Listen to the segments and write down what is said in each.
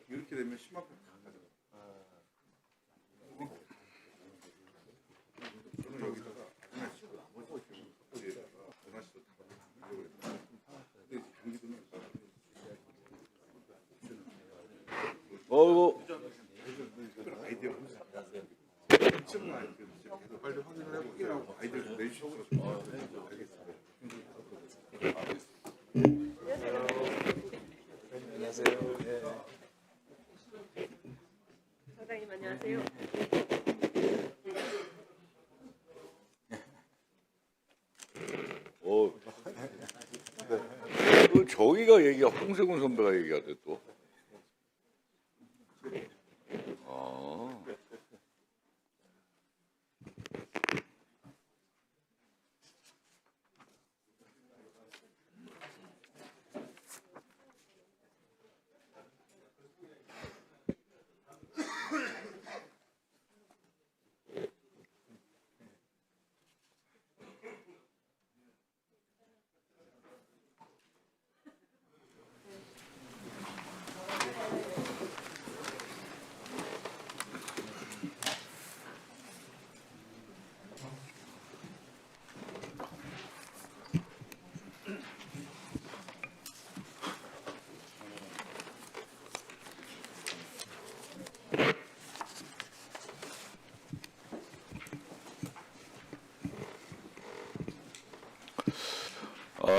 이렇게 되면 심화평 다 가져가. 저는 여기다가 은하씨도 여기다가 은하씨도 다 가져가려고 했는데 근데 경기도는 아이디어 핵심은 아이디어 계속 빨리 확인을 해보고 이라고 아이디어 좀 내주셔서 알겠습니다. 사장님 안녕하세요. 저기가 얘기가 홍세군 선배가 얘기하대 또.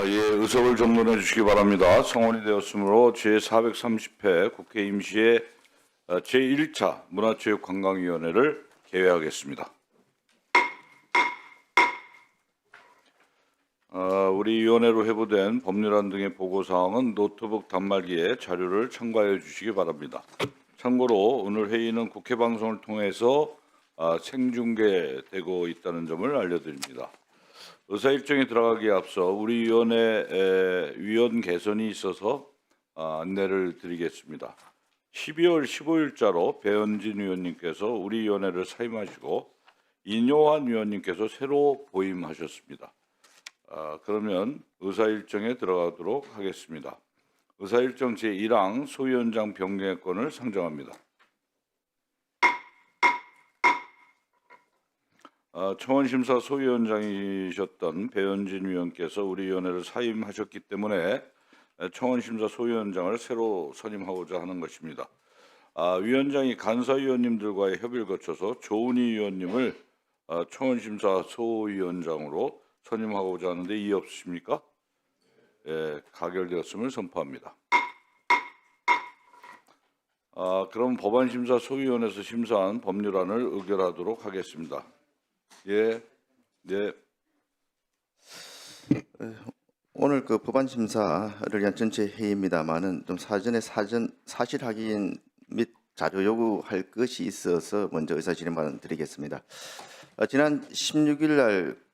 예, 의석을 정돈해 주시기 바랍니다. 성원이 되었으므로 제430회 국회 임시의 제1차 문화체육관광위원회를 개회하겠습니다. 우리 위원회로 회부된 법률안 등의 보고사항은 노트북 단말기에 자료를 첨가해 주시기 바랍니다. 참고로 오늘 회의는 국회 방송을 통해서 생중계되고 있다는 점을 알려드립니다. 의사 일정에 들어가기에 앞서 우리 위원회 위원 개선이 있어서 안내를 드리겠습니다. 12월 15일자로 배현진 위원님께서 우리 위원회를 사임하시고 인요한 위원님께서 새로 보임하셨습니다. 그러면 의사 일정에 들어가도록 하겠습니다. 의사 일정 제1항 소위원장 변경의 건을 상정합니다. 청원심사 소위원장이셨던 배현진 위원께서 우리 위원회를 사임하셨기 때문에 청원심사 소위원장을 새로 선임하고자 하는 것입니다. 위원장이 간사위원님들과의 협의를 거쳐서 조은희 위원님을 청원심사 소위원장으로 선임하고자 하는데 이의 없으십니까? 예, 가결되었음을 선포합니다. 그럼 법안심사 소위원회에서 심사한 법률안을 의결하도록 하겠습니다. 예, 네. 오늘 그 법안 심사를 위한 전체 회의입니다만은 좀 사전에 사실 확인 및 자료 요구할 것이 있어서 먼저 의사진행만 드리겠습니다. 지난 16일 날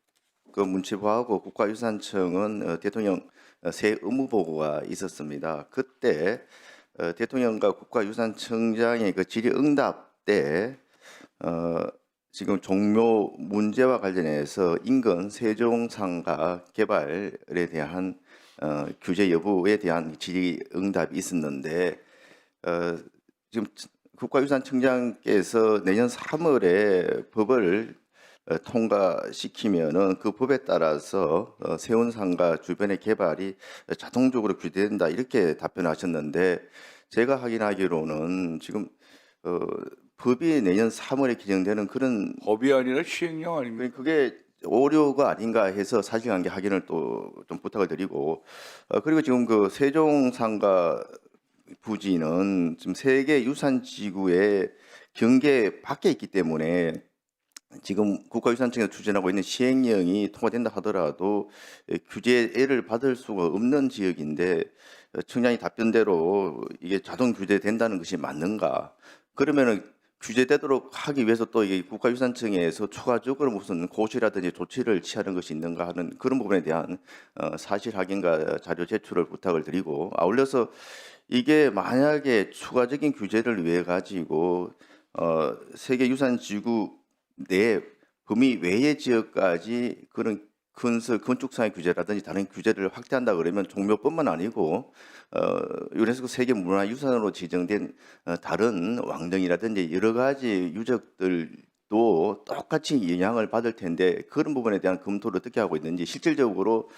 그 문체부하고 국가유산청은 대통령 새 의무 보고가 있었습니다. 그때 대통령과 국가유산청장의 그 질의응답 때 지금 종묘 문제와 관련해서 인근 세종상가 개발에 대한 규제 여부에 대한 질의응답이 있었는데 지금 국가유산청장께서 내년 3월에 법을 통과시키면은 그 법에 따라서 세운상가 주변의 개발이 자동적으로 규제된다 이렇게 답변하셨는데 제가 확인하기로는 지금 법이 내년 3월에 개정되는 그런 법이 아니라 시행령 아닙니까? 그게 오류가 아닌가 해서 사실관계 확인을 또 좀 부탁을 드리고 그리고 지금 그 세종상가 부지는 지금 세계 유산지구의 경계 밖에 있기 때문에 지금 국가유산청에서 추진하고 있는 시행령이 통과된다 하더라도 규제를 받을 수가 없는 지역인데 청장이 답변대로 이게 자동 규제된다는 것이 맞는가? 그러면은 규제되도록 하기 위해서 또 이게 국가유산청에서 추가적으로 무슨 고시라든지 조치를 취하는 것이 있는가 하는 그런 부분에 대한 사실 확인과 자료 제출을 부탁을 드리고 아울러서 이게 만약에 추가적인 규제를 위해 가지고 세계유산지구 내 범위 외의 지역까지 그런 건축상의 규제라든지 다른 규제를 확대한다 그러면 종묘뿐만 아니고 유네스코 세계 문화유산으로 지정된 다른 왕릉이라든지 여러 가지 유적들도 똑같이 영향을 받을 텐데 그런 부분에 대한 검토를 어떻게 하고 있는지 실질적으로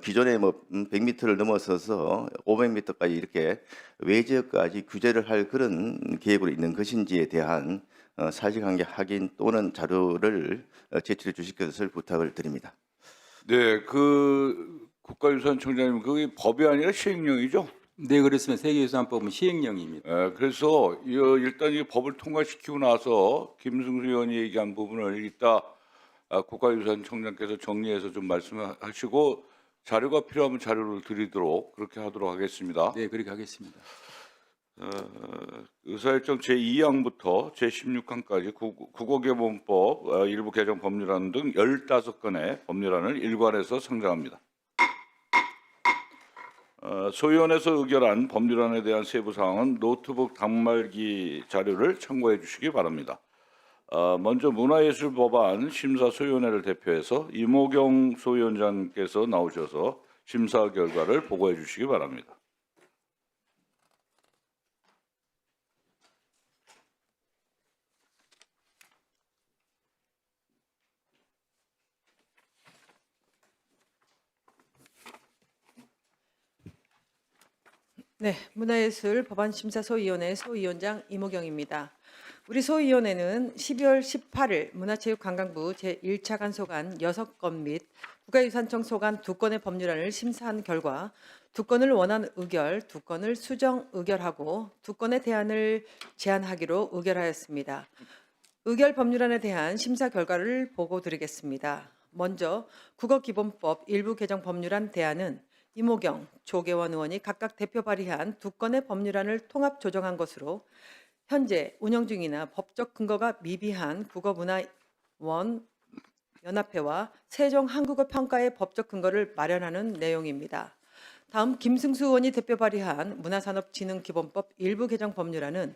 기존에 뭐 100m를 넘어서서 500m까지 이렇게 외지역까지 규제를 할 그런 계획으로 있는 것인지에 대한 사실관계 확인 또는 자료를 제출해 주실 것을 부탁을 드립니다. 네, 그 국가유산청장님 그게 법이 아니라 시행령이죠. 네, 그렇습니다. 세계유산법은 시행령입니다. 그래서 일단 이 법을 통과시키고 나서 김승수 의원이 얘기한 부분을 이따 국가유산청장께서 정리해서 좀 말씀하시고 자료가 필요하면 자료를 드리도록 그렇게 하도록 하겠습니다. 네, 그렇게 하겠습니다. 의사일정 제2항부터 제16항까지 국어개본법 일부 개정 법률안 등 15건의 법률안을 일괄해서 상정합니다. 소위원회에서 의결한 법률안에 대한 세부 사항은 노트북 단말기 자료를 참고해 주시기 바랍니다. 먼저 문화예술법안 심사소위원회를 대표해서 이모경 소위원장께서 나오셔서 심사 결과를 보고해 주시기 바랍니다. 네, 문화예술 법안심사소위원회 소위원장 이모경입니다. 우리 소위원회는 12월 18일 문화체육관광부 제1차 간소관 6건 및 국가유산청 소관 2건의 법률안을 심사한 결과 2건을 원안 의결, 2건을 수정 의결하고 2건의 대안을 제안하기로 의결하였습니다. 의결 법률안에 대한 심사 결과를 보고드리겠습니다. 먼저 국어기본법 일부 개정 법률안 대안은 이모경, 조계원 의원이 각각 대표 발의한 2건의 법률안을 통합 조정한 것으로 현재 운영 중이나 법적 근거가 미비한 국어문화원 연합회와 세종 한국어 평가의 법적 근거를 마련하는 내용입니다. 다음 김승수 의원이 대표 발의한 문화산업진흥기본법 일부 개정 법률안은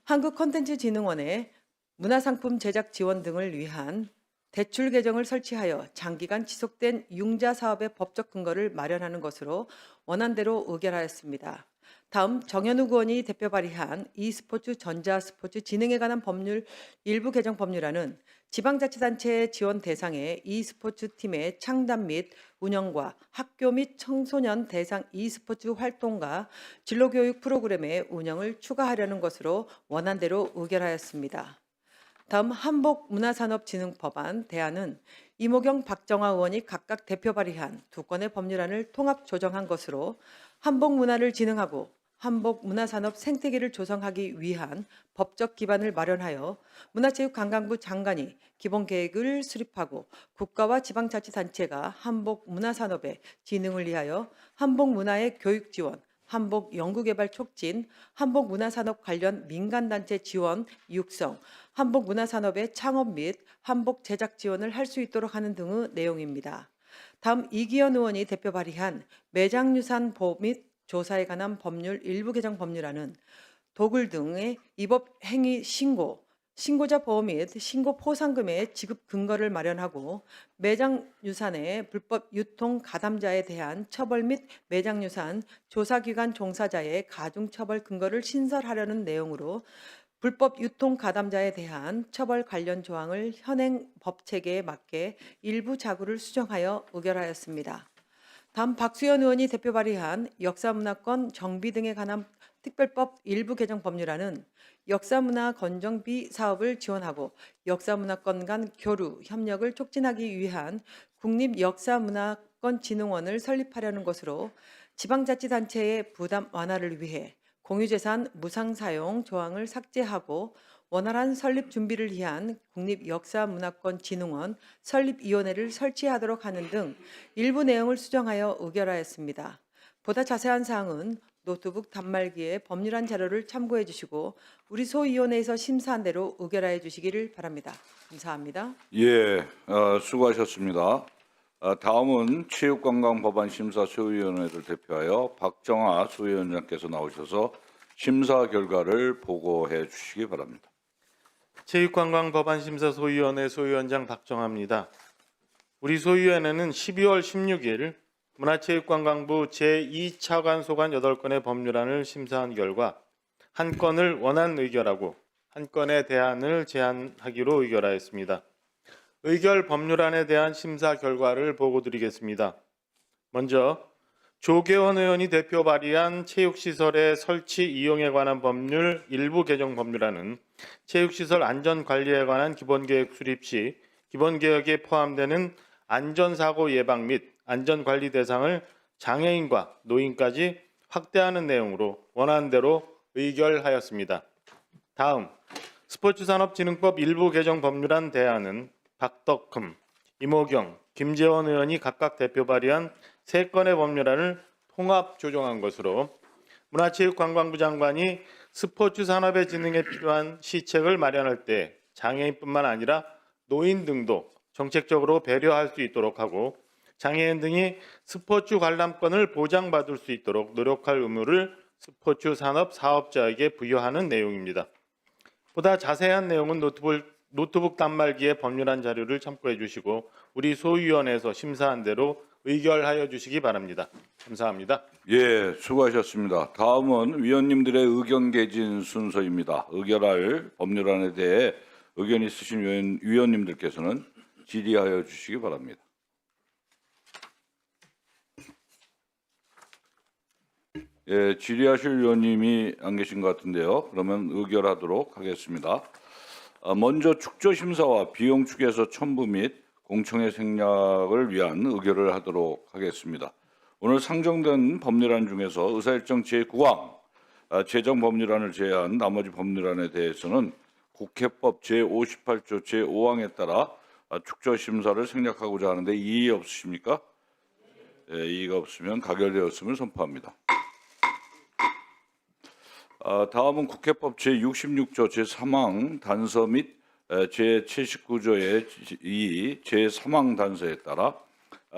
한국콘텐츠진흥원의 문화상품 제작 지원 등을 위한 대출 계정을 설치하여 장기간 지속된 융자 사업의 법적 근거를 마련하는 것으로 원안대로 의결하였습니다. 다음 정현욱 의원이 대표 발의한 e스포츠 전자스포츠 진흥에 관한 법률 일부 개정 법률안은 지방자치단체의 지원 대상의 e스포츠 팀의 창단 및 운영과 학교 및 청소년 대상 e스포츠 활동과 진로교육 프로그램의 운영을 추가하려는 것으로 원안대로 의결하였습니다. 다음 한복문화산업진흥법안 대안은 이모경, 박정아 의원이 각각 대표 발의한 2건의 법률안을 통합 조정한 것으로 한복문화를 진흥하고 한복문화산업 생태계를 조성하기 위한 법적 기반을 마련하여 문화체육관광부 장관이 기본계획을 수립하고 국가와 지방자치단체가 한복문화산업의 진흥을 위하여 한복문화의 교육 지원, 한복 연구개발 촉진, 한복문화산업 관련 민간단체 지원 육성, 한복문화산업의 창업 및 한복 제작 지원을 할 수 있도록 하는 등의 내용입니다. 다음 이기현 의원이 대표 발의한 매장유산 보호 및 조사에 관한 법률 일부 개정 법률안은 도굴 등의 위법 행위 신고자 보호 및 신고 포상금의 지급 근거를 마련하고 매장유산의 불법 유통 가담자에 대한 처벌 및 매장유산 조사기관 종사자의 가중처벌 근거를 신설하려는 내용으로 불법 유통 가담자에 대한 처벌 관련 조항을 현행 법체계에 맞게 일부 자구를 수정하여 의결하였습니다. 다음 박수현 의원이 대표 발의한 역사문화권 정비 등에 관한 특별법 일부 개정 법률안은 역사문화 건정비 사업을 지원하고 역사문화권 간 교류, 협력을 촉진하기 위한 국립역사문화권진흥원을 설립하려는 것으로 지방자치단체의 부담 완화를 위해 공유재산 무상사용 조항을 삭제하고 원활한 설립 준비를 위한 국립역사문화권진흥원 설립위원회를 설치하도록 하는 등 일부 내용을 수정하여 의결하였습니다. 보다 자세한 사항은 노트북 단말기의 법률안 자료를 참고해 주시고 우리 소위원회에서 심사한 대로 의결하여 주시기를 바랍니다. 감사합니다. 예, 수고하셨습니다. 다음은 체육관광법안심사소위원회를 대표하여 박정아 소위원장께서 나오셔서 심사 결과를 보고해 주시기 바랍니다. 체육관광법안심사소위원회 소위원장 박정아입니다. 우리 소위원회는 12월 16일 문화체육관광부 제2차관 소관 8건의 법률안을 심사한 결과 한 건을 원안 의결하고 한 건의 대안을 제안하기로 의결하였습니다. 의결 법률안에 대한 심사 결과를 보고드리겠습니다. 먼저 조계원 의원이 대표 발의한 체육시설의 설치 이용에 관한 법률 일부 개정 법률안은 체육시설 안전관리에 관한 기본계획 수립 시 기본계획에 포함되는 안전사고 예방 및 안전관리 대상을 장애인과 노인까지 확대하는 내용으로 원안대로 의결하였습니다. 다음 스포츠산업진흥법 일부 개정 법률안 대안은 박덕흠, 이모경, 김재원 의원이 각각 대표 발의한 3건의 법률안을 통합 조정한 것으로 문화체육관광부 장관이 스포츠 산업의 진흥에 필요한 시책을 마련할 때 장애인뿐만 아니라 노인 등도 정책적으로 배려할 수 있도록 하고 장애인 등이 스포츠 관람권을 보장받을 수 있도록 노력할 의무를 스포츠 산업 사업자에게 부여하는 내용입니다. 보다 자세한 내용은 노트북 단말기의 법률안 자료를 참고해 주시고 우리 소위원회에서 심사한 대로 의결하여 주시기 바랍니다. 감사합니다. 예, 수고하셨습니다. 다음은 위원님들의 의견 개진 순서입니다. 의결할 법률안에 대해 의견 있으신 위원님들께서는 질의하여 주시기 바랍니다. 예, 질의하실 위원님이 안 계신 것 같은데요. 그러면 의결하도록 하겠습니다. 먼저 축조심사와 비용 축에서 첨부 및 공청회 생략을 위한 의결을 하도록 하겠습니다. 오늘 상정된 법률안 중에서 의사일정 제9항 재정법률안을 제외한 나머지 법률안에 대해서는 국회법 제58조 제5항에 따라 축조심사를 생략하고자 하는데 이의 없으십니까? 예, 이의가 없으면 가결되었음을 선포합니다. 다음은 국회법 제66조 제3항 단서 및 제79조의 2 제3항 단서에 따라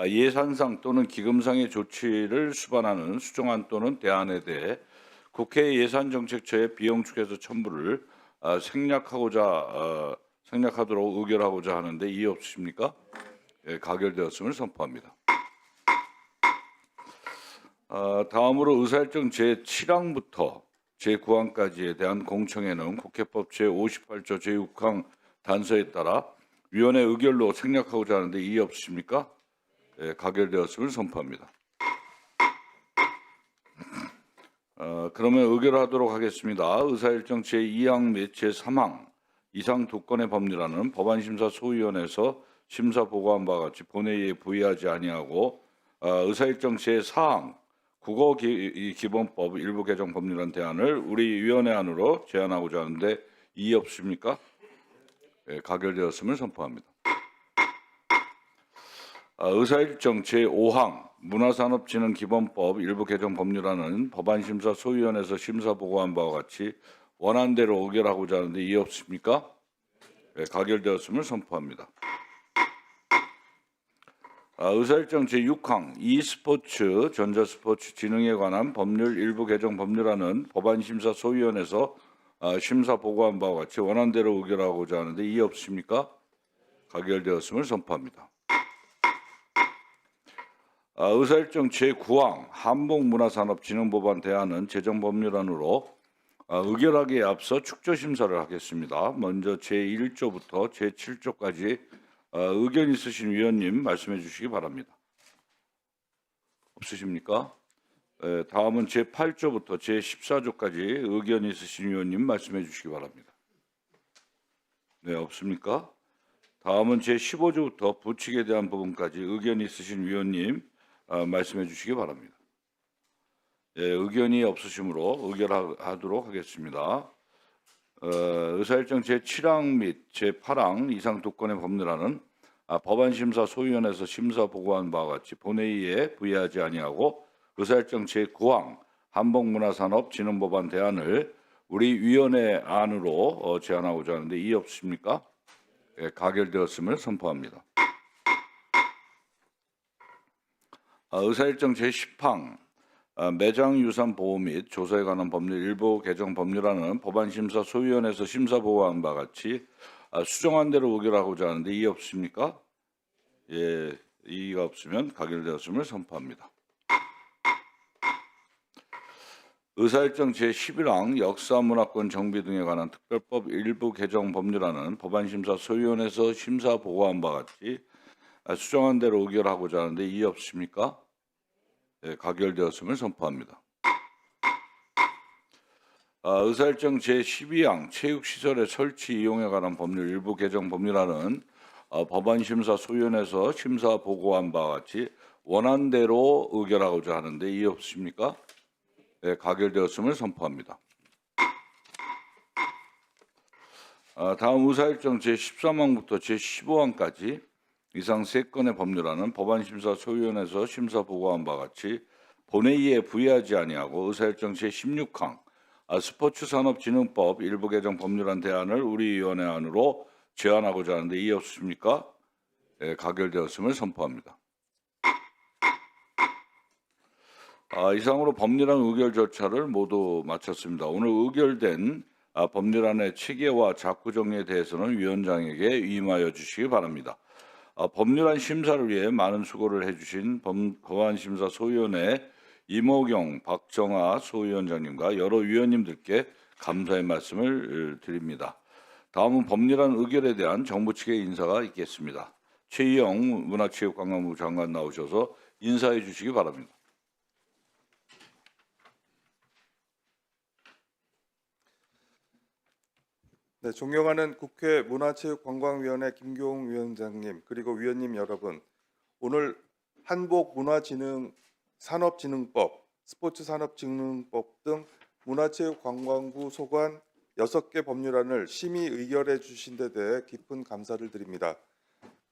예산상 또는 기금상의 조치를 수반하는 수정안 또는 대안에 대해 국회 예산정책처의 비용 축에서 첨부를 생략하도록 의결하고자 하는데 이의 없으십니까? 예, 가결되었음을 선포합니다. 다음으로 의사일정 제7항부터 제9항까지에 대한 공청회는 국회법 제58조 제6항 단서에 따라 위원회 의결로 생략하고자 하는데 이의 없으십니까? 예, 가결되었음을 선포합니다. 그러면 의결하도록 하겠습니다. 의사일정 제2항 및 제3항 이상 2건의 법률안은 법안심사 소위원회에서 심사 보고한 바와 같이 본회의에 부의하지 아니하고 의사일정 제4항 국어기본법 일부 개정 법률안 대안을 우리 위원회 안으로 제안하고자 하는데 이의 없습니까? 예, 가결되었음을 선포합니다. 의사일정 제5항 문화산업진흥기본법 일부 개정 법률안은 법안심사 소위원회에서 심사 보고한 바와 같이 원안대로 의결하고자 하는데 이의 없습니까? 예, 가결되었음을 선포합니다. 의사일정 제6항 e스포츠 전자스포츠 진흥에 관한 법률 일부 개정 법률안은 법안심사 소위원회에서 심사 보고한 바와 같이 원안대로 의결하고자 하는데 이의 없으십니까? 가결되었음을 선포합니다. 의사일정 제9항 한복문화산업진흥법안 대안은 재정법률안으로 의결하기에 앞서 축조심사를 하겠습니다. 먼저 제1조부터 제7조까지 의견 있으신 위원님 말씀해 주시기 바랍니다. 없으십니까? 다음은 제8조부터 제14조까지 의견 있으신 위원님 말씀해 주시기 바랍니다. 네, 없습니까? 다음은 제15조부터 부칙에 대한 부분까지 의견 있으신 위원님 말씀해 주시기 바랍니다. 예, 의견이 없으시므로 의결하도록 하겠습니다. 의사일정 제7항 및 제8항 이상 2건의 법률안은 법안심사 소위원회에서 심사 보고한 바와 같이 본회의에 부의하지 아니하고 의사일정 제9항 한복문화산업진흥법안 대안을 우리 위원회 안으로 제안하고자 하는데 이의 없으십니까? 예, 가결되었음을 선포합니다. 의사일정 제10항 매장유산 보호 및 조사에 관한 법률 일부 개정 법률안은 법안심사 소위원회에서 심사 보고한 바 같이 수정한 대로 의결하고자 하는데 이의 없으십니까? 예, 이의가 없으면 가결되었음을 선포합니다. 의사일정 제11항 역사문화권 정비 등에 관한 특별법 일부 개정 법률안은 법안심사 소위원회에서 심사 보고한 바 같이 수정한 대로 의결하고자 하는데 이의 없으십니까? 예, 가결되었음을 선포합니다. 의사일정 제12항 체육시설의 설치 이용에 관한 법률 일부 개정 법률안은 법안심사 소위원회에서 심사 보고한 바와 같이 원안대로 의결하고자 하는데 이의 없으십니까? 네, 가결되었음을 선포합니다. 다음 의사일정 제13항부터 제15항까지 이상 3건의 법률안은 법안심사 소위원회에서 심사 보고한 바와 같이 본회의에 부의하지 아니하고 의사일정 제16항 스포츠산업진흥법 일부 개정 법률안 대안을 우리 위원회 안으로 제안하고자 하는데 이의 없으십니까? 네, 가결되었음을 선포합니다. 이상으로 법률안 의결 절차를 모두 마쳤습니다. 오늘 의결된 법률안의 체계와 작구 정리에 대해서는 위원장에게 위임하여 주시기 바랍니다. 법률안 심사를 위해 많은 수고를 해주신 법안심사 소위원회 이모경, 박정아 소위원장님과 여러 위원님들께 감사의 말씀을 드립니다. 다음은 법률안 의결에 대한 정부 측의 인사가 있겠습니다. 최희영 문화체육관광부 장관 나오셔서 인사해 주시기 바랍니다. 네, 존경하는 국회 문화체육관광위원회 김교웅 위원장님 그리고 위원님 여러분, 오늘 한복문화진흥산업진흥법, 스포츠산업진흥법 등 문화체육관광부 소관 6개 법률안을 심의 의결해 주신 데 대해 깊은 감사를 드립니다.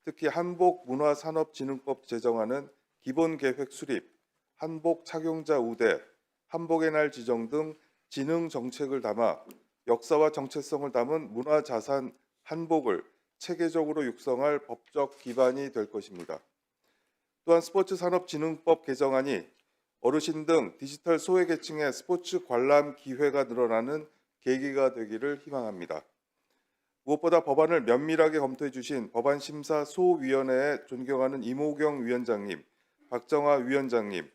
특히 한복문화산업진흥법 제정안은 기본계획 수립, 한복 착용자 우대, 한복의 날 지정 등 진흥 정책을 담아 역사와 정체성을 담은 문화자산 한복을 체계적으로 육성할 법적 기반이 될 것입니다. 또한 스포츠산업진흥법 개정안이 어르신 등 디지털 소외계층의 스포츠 관람 기회가 늘어나는 계기가 되기를 희망합니다. 무엇보다 법안을 면밀하게 검토해 주신 법안심사 소위원회의 존경하는 이모경 위원장님, 박정아 위원장님,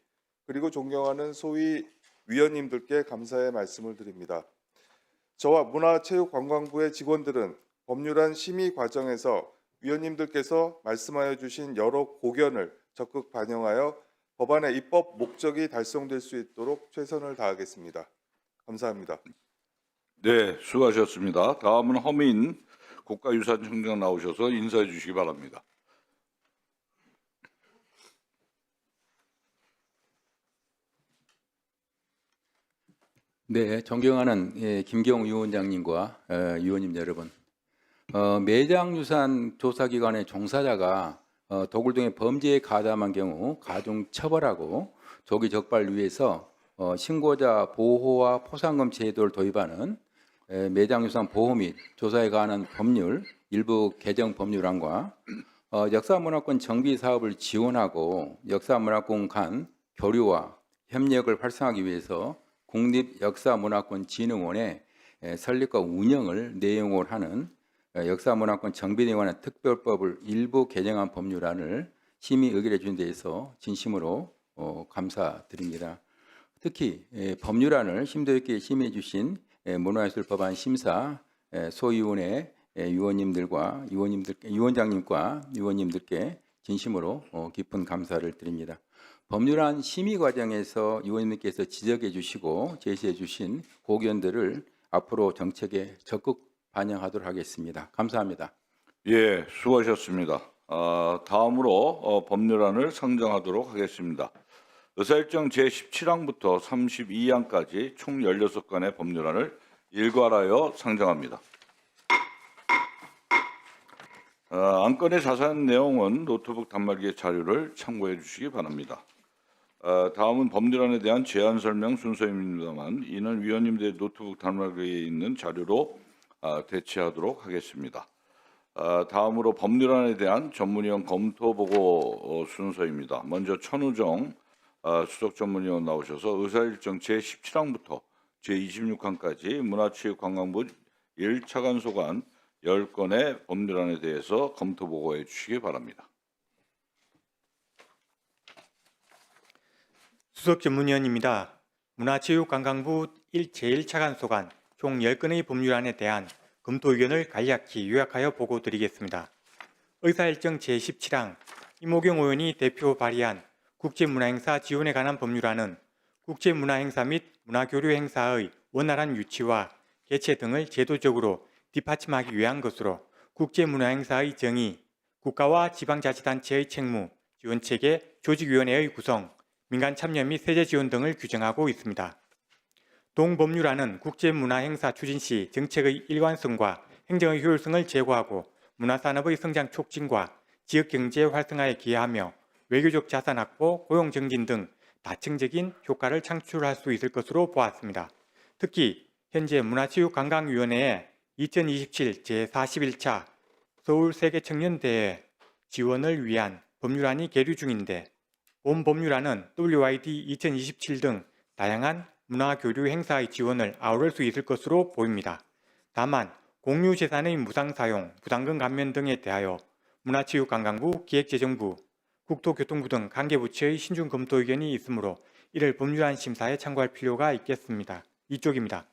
그리고 존경하는 소위 위원님들께 감사의 말씀을 드립니다. 저와 문화체육관광부의 직원들은 법률안 심의 과정에서 위원님들께서 말씀하여 주신 여러 고견을 적극 반영하여 법안의 입법 목적이 달성될 수 있도록 최선을 다하겠습니다. 감사합니다. 네, 수고하셨습니다. 다음은 허민 국가유산청장 나오셔서 인사해 주시기 바랍니다. 네, 존경하는 김경우 위원장님과 위원님 여러분, 매장유산 조사기관의 종사자가 도굴 등의 범죄에 가담한 경우 가중 처벌하고 조기 적발을 위해서 신고자 보호와 포상금 제도를 도입하는 매장유산 보호 및 조사에 관한 법률 일부 개정 법률안과 역사문화권 정비 사업을 지원하고 역사문화권 간 교류와 협력을 활성화하기 위해서 국립역사문화권진흥원의 설립과 운영을 내용으로 하는 역사문화권 정비 등에 관한 특별법을 일부 개정한 법률안을 심의 의결해 준 데에서 진심으로 감사드립니다. 특히 법률안을 심도 있게 심의해 주신 문화예술법안 심사 소위원회 위원님들과 위원장님과 위원님들께 진심으로 깊은 감사를 드립니다. 법률안 심의 과정에서 위원님께서 지적해 주시고 제시해 주신 고견들을 앞으로 정책에 적극 반영하도록 하겠습니다. 감사합니다. 예, 수고하셨습니다. 다음으로 법률안을 상정하도록 하겠습니다. 의사일정 제17항부터 32항까지 총 16건의 법률안을 일괄하여 상정합니다. 안건의 자세한 내용은 노트북 단말기의 자료를 참고해 주시기 바랍니다. 다음은 법률안에 대한 제안 설명 순서입니다만 이는 위원님들의 노트북 단말기에 있는 자료로 대체하도록 하겠습니다. 다음으로 법률안에 대한 전문위원 검토 보고 순서입니다. 먼저 천우정 수석 전문위원 나오셔서 의사일정 제17항부터 제26항까지 문화체육관광부 1차관 소관 10건의 법률안에 대해서 검토 보고해 주시기 바랍니다. 수석 전문위원입니다. 문화체육관광부 제1차관소관 총 10건의 법률안에 대한 검토 의견을 간략히 요약하여 보고드리겠습니다. 의사일정 제17항 이모경 의원이 대표 발의한 국제문화행사 지원에 관한 법률안은 국제문화행사 및 문화교류 행사의 원활한 유치와 개최 등을 제도적으로 뒷받침하기 위한 것으로 국제문화행사의 정의, 국가와 지방자치단체의 책무, 지원체계, 조직위원회의 구성, 민간 참여 및 세제 지원 등을 규정하고 있습니다. 동법률안은 국제문화행사 추진 시 정책의 일관성과 행정의 효율성을 제고하고 문화산업의 성장 촉진과 지역경제 활성화에 기여하며 외교적 자산 확보, 고용 증진 등 다층적인 효과를 창출할 수 있을 것으로 보았습니다. 특히 현재 문화체육관광위원회의 2027 제41차 서울세계청년대회 지원을 위한 법률안이 계류 중인데 본 법률안은 WID 2027 등 다양한 문화교류 행사의 지원을 아우를 수 있을 것으로 보입니다. 다만 공유재산의 무상사용, 부담금 감면 등에 대하여 문화체육관광부, 기획재정부, 국토교통부 등 관계부처의 신중 검토 의견이 있으므로 이를 법률안 심사에 참고할 필요가 있겠습니다. 이쪽입니다.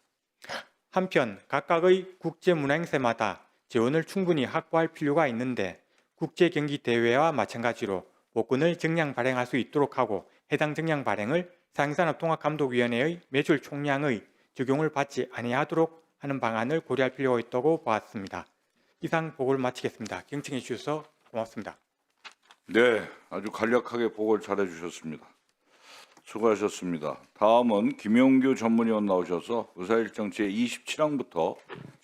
한편 각각의 국제문화행사마다 재원을 충분히 확보할 필요가 있는데 국제경기대회와 마찬가지로 복권을 정량 발행할 수 있도록 하고 해당 정량 발행을 상산업통합감독위원회의 매출 총량의 적용을 받지 아니하도록 하는 방안을 고려할 필요가 있다고 보았습니다. 이상 보고를 마치겠습니다. 경청해 주셔서 고맙습니다. 네, 아주 간략하게 보고를 잘해 주셨습니다. 수고하셨습니다. 다음은 김용규 전문위원 나오셔서 의사일정 제27항부터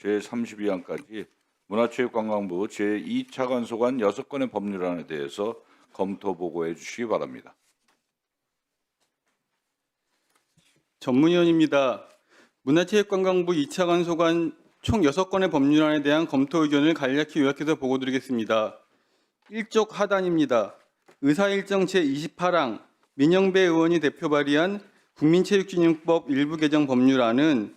제32항까지 문화체육관광부 제2차관소관 6건의 법률안에 대해서 검토 보고해 주시기 바랍니다. 전문위원입니다. 문화체육관광부 2차관 소관 총 6건의 법률안에 대한 검토 의견을 간략히 요약해서 보고드리겠습니다. 1쪽 하단입니다. 의사일정 제28항 민영배 의원이 대표 발의한 국민체육진흥법 일부 개정 법률안은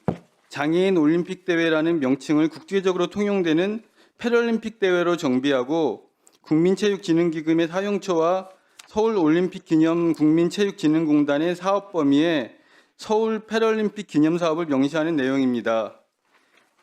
장애인 올림픽대회라는 명칭을 국제적으로 통용되는 패럴림픽 대회로 정비하고 국민체육진흥기금의 사용처와 서울올림픽기념 국민체육진흥공단의 사업 범위에 서울 패럴림픽 기념사업을 명시하는 내용입니다.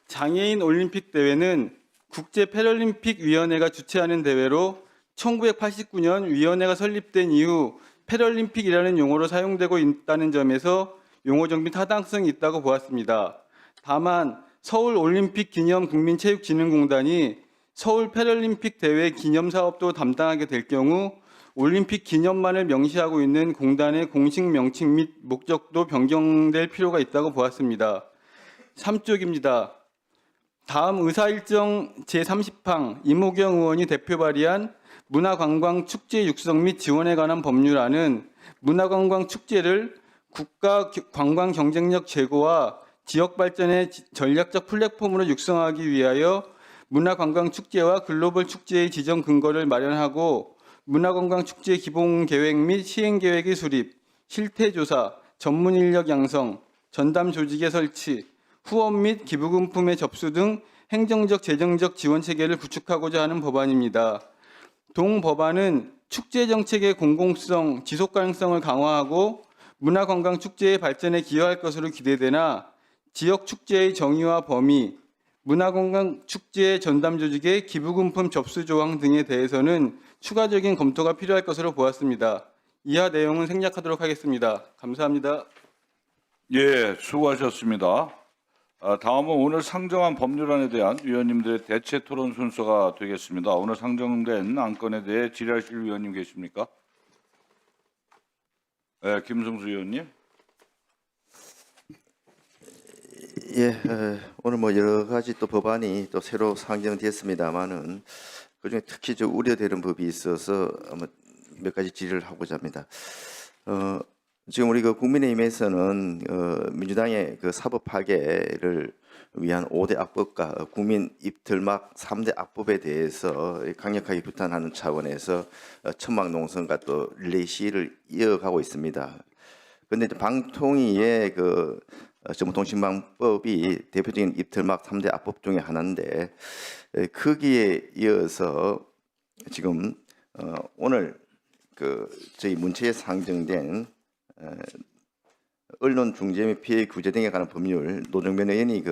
장애인 올림픽 대회는 국제 패럴림픽 위원회가 주최하는 대회로 1989년 위원회가 설립된 이후 패럴림픽이라는 용어로 사용되고 있다는 점에서 용어 정비 타당성이 있다고 보았습니다. 다만 서울올림픽 기념 국민체육진흥공단이 서울 패럴림픽 대회 기념사업도 담당하게 될 경우 올림픽 기념만을 명시하고 있는 공단의 공식 명칭 및 목적도 변경될 필요가 있다고 보았습니다. 3쪽입니다. 다음 의사일정 제30항 이모경 의원이 대표 발의한 문화관광축제 육성 및 지원에 관한 법률안은 문화관광축제를 국가 관광 경쟁력 제고와 지역 발전의 전략적 플랫폼으로 육성하기 위하여 문화관광축제와 글로벌 축제의 지정 근거를 마련하고 문화관광축제 기본계획 및 시행계획의 수립, 실태조사, 전문인력 양성, 전담 조직의 설치, 후원 및 기부금품의 접수 등 행정적, 재정적 지원 체계를 구축하고자 하는 법안입니다. 동 법안은 축제 정책의 공공성, 지속 가능성을 강화하고 문화관광축제의 발전에 기여할 것으로 기대되나 지역 축제의 정의와 범위, 문화관광축제 전담 조직의 기부금품 접수 조항 등에 대해서는 추가적인 검토가 필요할 것으로 보았습니다. 이하 내용은 생략하도록 하겠습니다. 감사합니다. 예, 수고하셨습니다. 다음은 오늘 상정한 법률안에 대한 위원님들의 대체 토론 순서가 되겠습니다. 오늘 상정된 안건에 대해 질의하실 위원님 계십니까? 네, 김승수 위원님. 예, 오늘 뭐 여러 가지 또 법안이 또 새로 상정됐습니다만은 그중에 특히 좀 우려되는 법이 있어서 몇 가지 질의를 하고자 합니다. 지금 우리 그 국민의힘에서는 민주당의 그 사법 파괴를 위한 5대 악법과 국민 입틀막 3대 악법에 대해서 강력하게 규탄하는 차원에서 천막 농성과 또 릴레이 시위를 이어가고 있습니다. 그런데 방통위의 그 정보통신망법이 대표적인 입틀막 3대 악법 중에 하나인데 거기에 이어서 지금 오늘 그 저희 문체에 상정된 언론 중재 및 피해 구제 등에 관한 법률 노정면 의원이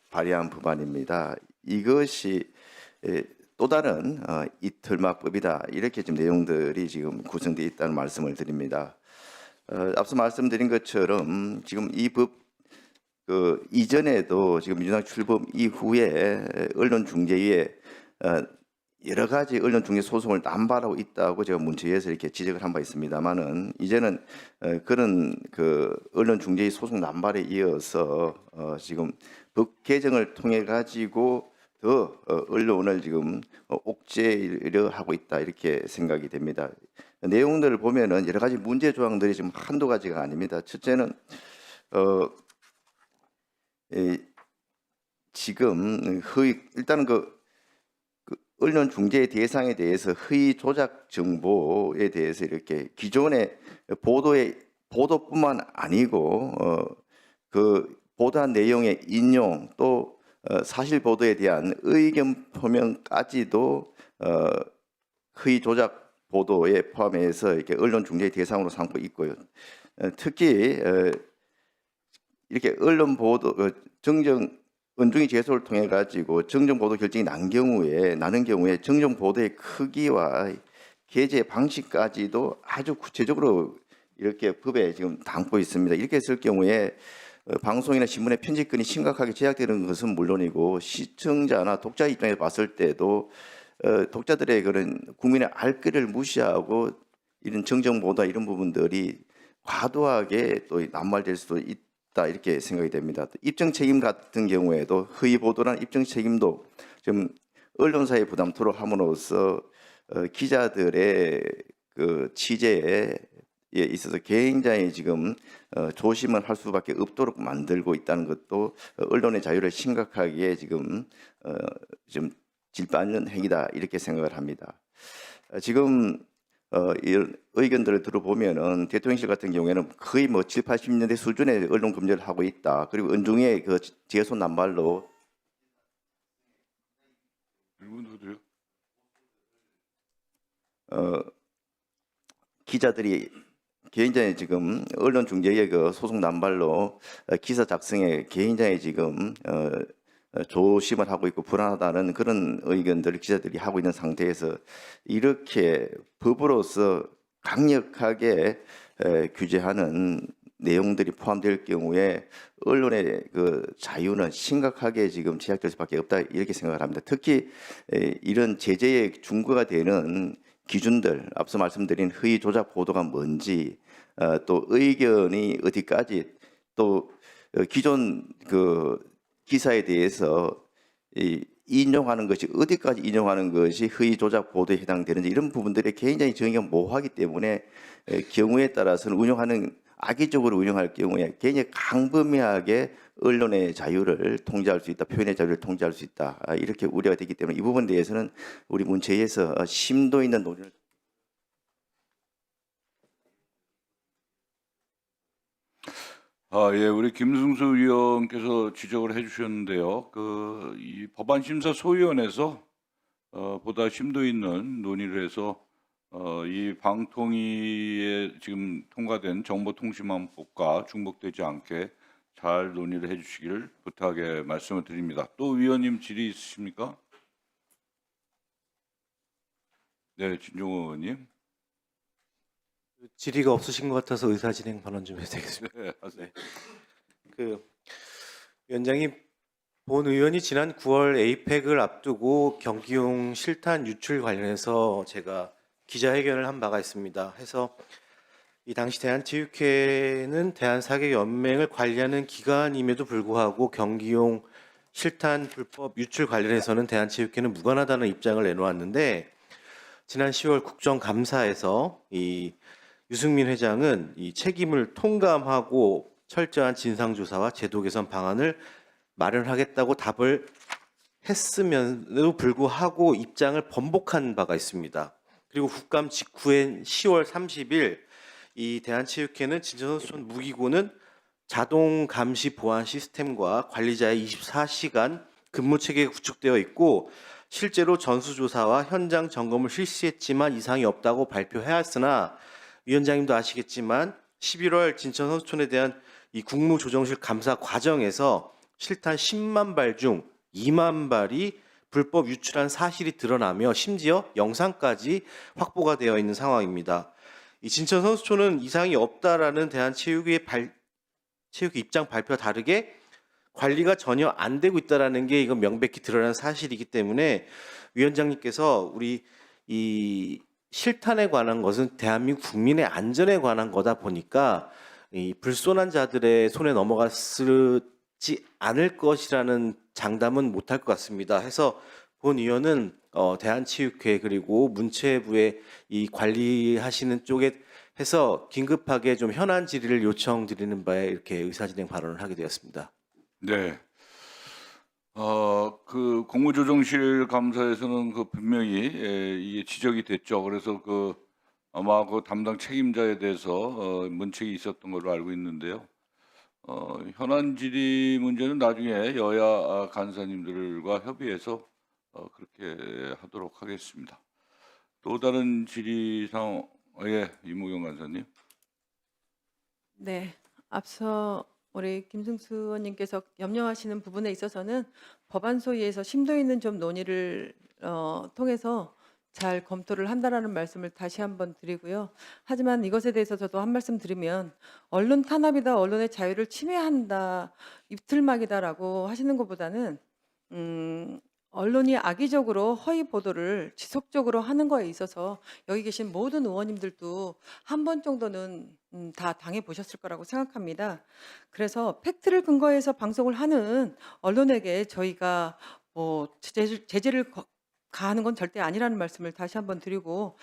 발의한 법안입니다. 이것이 또 다른 이틀막법이다 이렇게 지금 내용들이 지금 구성되어 있다는 말씀을 드립니다. 앞서 말씀드린 것처럼 지금 이 법 이전에도 지금 민주당 출범 이후에 언론중재위에 여러 가지 언론중재 소송을 남발하고 있다고 제가 문체위에서 이렇게 지적을 한 바 있습니다만은 이제는 그런 언론중재위 소송 남발에 이어서 지금 법 개정을 통해 가지고 더 언론을 지금 옥죄려 하고 있다 이렇게 생각이 됩니다. 내용들을 보면은 여러 가지 문제 조항들이 지금 한두 가지가 아닙니다. 첫째는 지금 일단은 언론 중재 대상에 대해서 허위 조작 정보에 대해서 이렇게 기존의 보도뿐만 아니고 보도한 내용의 인용 또 사실 보도에 대한 의견 표명까지도 허위 조작 보도에 포함해서 이렇게 언론 중재 대상으로 삼고 있고요. 특히 이렇게 언론 보도 은중이 제소를 통해 가지고 정정 보도 결정이 나는 경우에 정정 보도의 크기와 게재 방식까지도 아주 구체적으로 이렇게 법에 지금 담고 있습니다. 이렇게 했을 경우에 방송이나 신문의 편집권이 심각하게 제약되는 것은 물론이고 시청자나 독자 입장에서 봤을 때도 독자들의 그런 국민의 알 길을 무시하고 이런 정정 보도 이런 부분들이 과도하게 또 남발될 수도 있다 이렇게 생각이 됩니다. 입증 책임 같은 경우에도 허위 보도란 입증 책임도 좀 언론사의 부담토록 함으로써 기자들의 취재에 있어서 굉장히 지금 조심을 할 수밖에 없도록 만들고 있다는 것도 언론의 자유를 심각하게 지금 좀 질주하는 행위다 이렇게 생각을 합니다. 지금 이 의견들을 들어보면은 대통령실 같은 경우에는 거의 7, 80년대 수준의 언론 검열을 하고 있다. 그리고 은중의 제소 남발로 기자들이 굉장히 지금 언론 중재의 소송 남발로 기사 작성에 굉장히 지금 조심을 하고 있고 불안하다는 그런 의견들을 기자들이 하고 있는 상태에서 이렇게 법으로서 강력하게 규제하는 내용들이 포함될 경우에 언론의 자유는 심각하게 지금 제약될 수밖에 없다 이렇게 생각을 합니다. 특히 이런 제재의 준거가 되는 기준들, 앞서 말씀드린 허위 조작 보도가 뭔지, 또 의견이 어디까지, 또 기존 기사에 대해서 인용하는 것이 어디까지 인용하는 것이 허위 조작 보도에 해당되는지 이런 부분들이 굉장히 정의가 모호하기 때문에 경우에 따라서는 악의적으로 운영할 경우에 굉장히 강범위하게 언론의 자유를 통제할 수 있다, 표현의 자유를 통제할 수 있다 이렇게 우려가 되기 때문에 이 부분에 대해서는 우리 문체위에서 심도 있는 논의를 예, 우리 김승수 의원께서 지적을 해주셨는데요. 이 법안심사소위원회에서 보다 심도 있는 논의를 해서 이 방통위에 지금 통과된 정보통신망법과 중복되지 않게 잘 논의를 해주시기를 부탁의 말씀을 드립니다. 또 위원님 질의 있으십니까? 네, 진종호 의원님. 질의가 없으신 것 같아서 의사진행 발언 좀 해도 되겠습니다. 네, 하세요. 위원장님, 본 의원이 지난 9월 에이펙을 앞두고 경기용 실탄 유출 관련해서 제가 기자회견을 한 바가 있습니다. 해서 이 당시 대한체육회는 대한사격연맹을 관리하는 기관임에도 불구하고 경기용 실탄 불법 유출 관련해서는 대한체육회는 무관하다는 입장을 내놓았는데 지난 10월 국정감사에서 이 유승민 회장은 이 책임을 통감하고 철저한 진상조사와 제도 개선 방안을 마련하겠다고 답을 했음에도 불구하고 입장을 번복한 바가 있습니다. 그리고 국감 직후인 10월 30일 이 대한체육회는 진천선수촌 무기고는 자동 감시 보안 시스템과 관리자의 24시간 근무 체계가 구축되어 있고 실제로 전수조사와 현장 점검을 실시했지만 이상이 없다고 발표해왔으나 위원장님도 아시겠지만 11월 진천 호수촌에 대한 이 국무조정실 감사 과정에서 실탄 10만 발 중 2만 발이 불법 유출한 사실이 드러나며 심지어 영상까지 확보가 되어 있는 상황입니다. 이 진천 호수촌은 이상이 없다라는 대한체육의 체육 입장 발표와 다르게 관리가 전혀 안 되고 있다라는 게 이건 명백히 드러난 사실이기 때문에 위원장님께서 우리 이 실탄에 관한 것은 대한민국 국민의 안전에 관한 거다 보니까 이 불손한 자들의 손에 넘어갔지 않을 것이라는 장담은 못할 것 같습니다. 해서 본 의원은 대한체육회 그리고 문체부의 이 관리하시는 쪽에 해서 긴급하게 좀 현안 질의를 요청드리는 바에 이렇게 의사진행 발언을 하게 되었습니다. 네. 그 공무조정실 감사에서는 그 분명히 이게 지적이 됐죠. 그래서 그 아마 그 담당 책임자에 대해서 문책이 있었던 걸로 알고 있는데요. 현안 질의 문제는 나중에 여야 간사님들과 협의해서 그렇게 하도록 하겠습니다. 또 다른 질의사항, 이무경 간사님. 네, 앞서 우리 김승수 의원님께서 염려하시는 부분에 있어서는 법안 소위에서 심도 있는 좀 논의를 통해서 잘 검토를 한다라는 말씀을 다시 한번 드리고요. 하지만 이것에 대해서 저도 한 말씀 드리면 언론 탄압이다, 언론의 자유를 침해한다, 입틀막이다라고 하시는 것보다는 언론이 악의적으로 허위 보도를 지속적으로 하는 거에 있어서 여기 계신 모든 의원님들도 한 번 정도는 다 당해 보셨을 거라고 생각합니다. 그래서 팩트를 근거해서 방송을 하는 언론에게 저희가 뭐 제재를 가하는 건 절대 아니라는 말씀을 다시 한번 드리고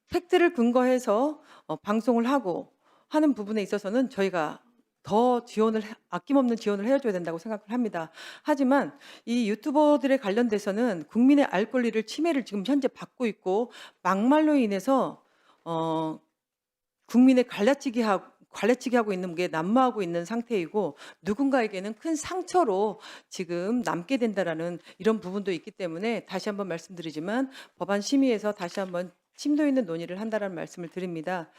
팩트를 근거해서 방송을 하고 하는 부분에 있어서는 저희가 더 아낌없는 지원을 해줘야 된다고 생각을 합니다. 하지만 이 유튜버들에 관련돼서는 국민의 알 권리를 침해를 지금 현재 받고 있고 막말로 인해서 국민의 갈라치기 하고 있는 게 난무하고 있는 상태이고 누군가에게는 큰 상처로 지금 남게 된다라는 이런 부분도 있기 때문에 다시 한번 말씀드리지만 법안 심의에서 다시 한번 심도 있는 논의를 한다라는 말씀을 드립니다.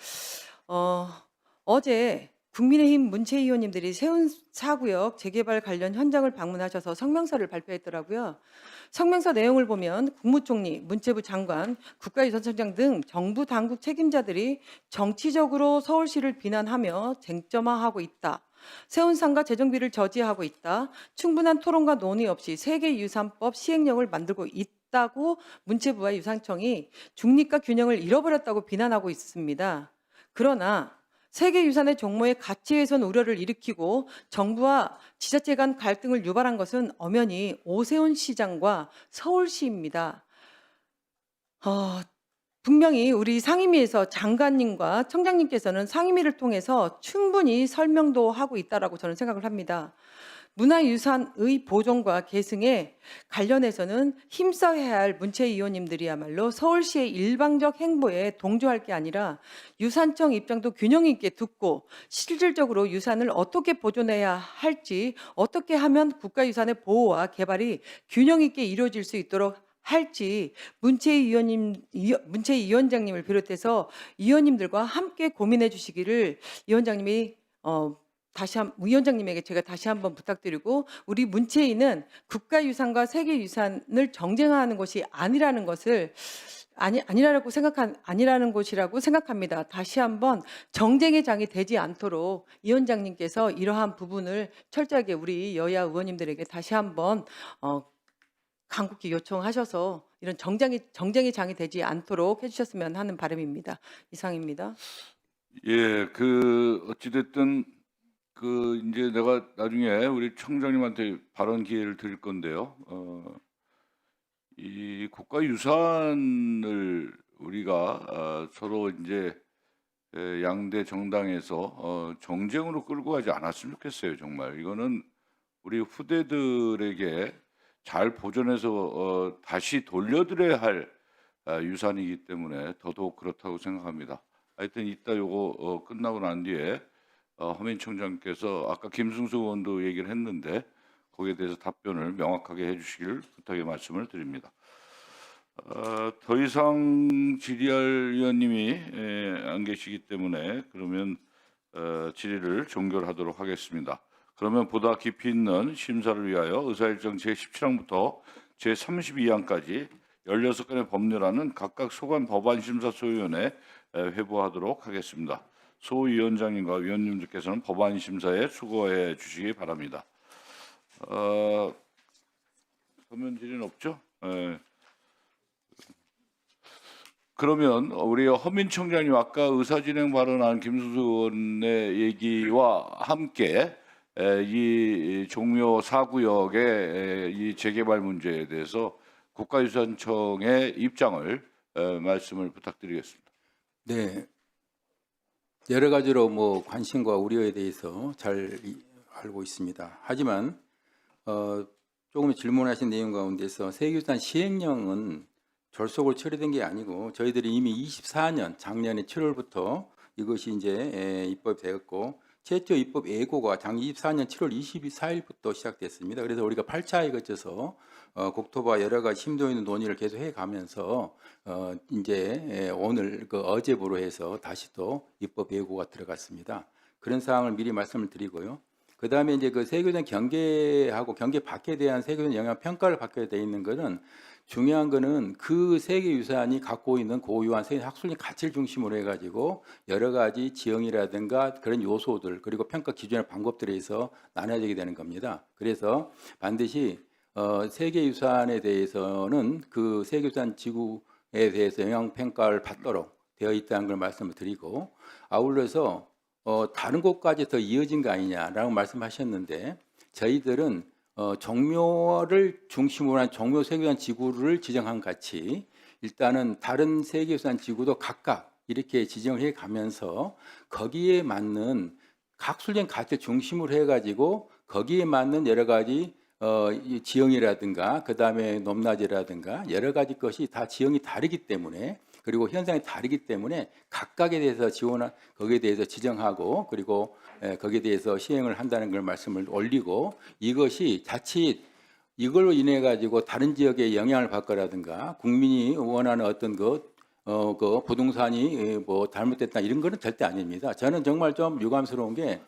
어제 국민의힘 문체위원님들이 세운 4구역 재개발 관련 현장을 방문하셔서 성명서를 발표했더라고요. 성명서 내용을 보면 국무총리, 문체부 장관, 국가유산청장 등 정부 당국 책임자들이 정치적으로 서울시를 비난하며 쟁점화하고 있다. 세운상과 재정비를 저지하고 있다. 충분한 토론과 논의 없이 세계유산법 시행령을 만들고 있다고 문체부와 유산청이 중립과 균형을 잃어버렸다고 비난하고 있습니다. 그러나 세계유산의 종모의 가치 훼손 우려를 일으키고 정부와 지자체 간 갈등을 유발한 것은 엄연히 오세훈 시장과 서울시입니다. 분명히 우리 상임위에서 장관님과 청장님께서는 상임위를 통해서 충분히 설명도 하고 있다라고 저는 생각을 합니다. 문화유산의 보존과 계승에 관련해서는 힘써야 할 문체위원님들이야말로 서울시의 일방적 행보에 동조할 게 아니라 유산청 입장도 균형 있게 듣고 실질적으로 유산을 어떻게 보존해야 할지, 어떻게 하면 국가유산의 보호와 개발이 균형 있게 이루어질 수 있도록 할지 문체위원장님을 비롯해서 위원님들과 함께 고민해 주시기를 위원장님이 위원장님에게 제가 다시 한번 부탁드리고, 우리 문체위는 국가유산과 세계유산을 정쟁하는 것이 아니라는 것을 아니라는 곳이라고 생각합니다. 다시 한번 정쟁의 장이 되지 않도록 위원장님께서 이러한 부분을 철저하게 우리 여야 의원님들에게 다시 한번 간곡히 요청하셔서 이런 정쟁의 장이 되지 않도록 해주셨으면 하는 바람입니다. 이상입니다. 예, 어찌됐든 이제 내가 나중에 우리 청장님한테 발언 기회를 드릴 건데요. 이 국가유산을 우리가 서로 이제 양대 정당에서 정쟁으로 끌고 가지 않았으면 좋겠어요. 정말 이거는 우리 후대들에게 잘 보존해서 다시 돌려드려야 할 유산이기 때문에 더더욱 그렇다고 생각합니다. 하여튼 이따 요거 끝나고 난 뒤에 허민 청장께서 아까 김승수 의원도 얘기를 했는데 거기에 대해서 답변을 명확하게 해주시길 부탁의 말씀을 드립니다. 더 이상 질의할 위원님이 안 계시기 때문에 그러면 질의를 종결하도록 하겠습니다. 그러면 보다 깊이 있는 심사를 위하여 의사일정 제17항부터 제32항까지 16건의 법률안은 각각 소관 법안심사 소위원회에 회부하도록 하겠습니다. 소위원장님과 위원님들께서는 법안심사에 수고해 주시기 바랍니다. 서면 질의는 없죠? 그러면 우리 허민 청장님 아까 의사진행 발언한 김수수 의원의 얘기와 함께 이 종묘 4구역의 이 재개발 문제에 대해서 국가유산청의 입장을 말씀을 부탁드리겠습니다. 네, 여러 가지로 뭐 관심과 우려에 대해서 잘 알고 있습니다. 하지만 조금 질문하신 내용 가운데서 세계유산 시행령은 졸속으로 처리된 게 아니고 저희들이 이미 24년 작년에 7월부터 이것이 이제 입법되었고 최초 입법 예고가 작년 24년 7월 24일부터 시작됐습니다. 그래서 우리가 8차에 거쳐서 국토부와 여러 가지 심도 있는 논의를 계속 해가면서 이제 오늘 어제부로 해서 다시 또 입법 예고가 들어갔습니다. 그런 사항을 미리 말씀을 드리고요. 그 다음에 이제 그 세계유산 경계하고 경계 밖에 대한 세계유산 영향 평가를 받게 돼 있는 것은 중요한 거는 그 세계유산이 갖고 있는 고유한 세계 학술적 가치를 중심으로 해가지고 여러 가지 지형이라든가 그런 요소들 그리고 평가 기준의 방법들에 의해서 나눠지게 되는 겁니다. 그래서 반드시 세계유산에 대해서는 그 세계유산 지구에 대해서 영향 평가를 받도록 되어 있다는 걸 말씀을 드리고 아울러서 다른 곳까지 더 이어진 거 아니냐라고 말씀하셨는데 저희들은 종묘를 중심으로 한 종묘 세계유산 지구를 지정한 같이 일단은 다른 세계유산 지구도 각각 이렇게 지정을 해 가면서 거기에 맞는 학술적 가치를 중심으로 해가지고 거기에 맞는 여러 가지 지형이라든가 그 다음에 높낮이라든가 여러 가지 것이 다 지형이 다르기 때문에 그리고 현상이 다르기 때문에 각각에 대해서 거기에 대해서 지정하고 그리고 거기에 대해서 시행을 한다는 걸 말씀을 올리고 이것이 자칫 이걸로 인해 가지고 다른 지역에 영향을 받거라든가 국민이 원하는 어떤 그 부동산이 뭐 잘못됐다 이런 거는 절대 아닙니다. 저는 정말 좀 유감스러운 게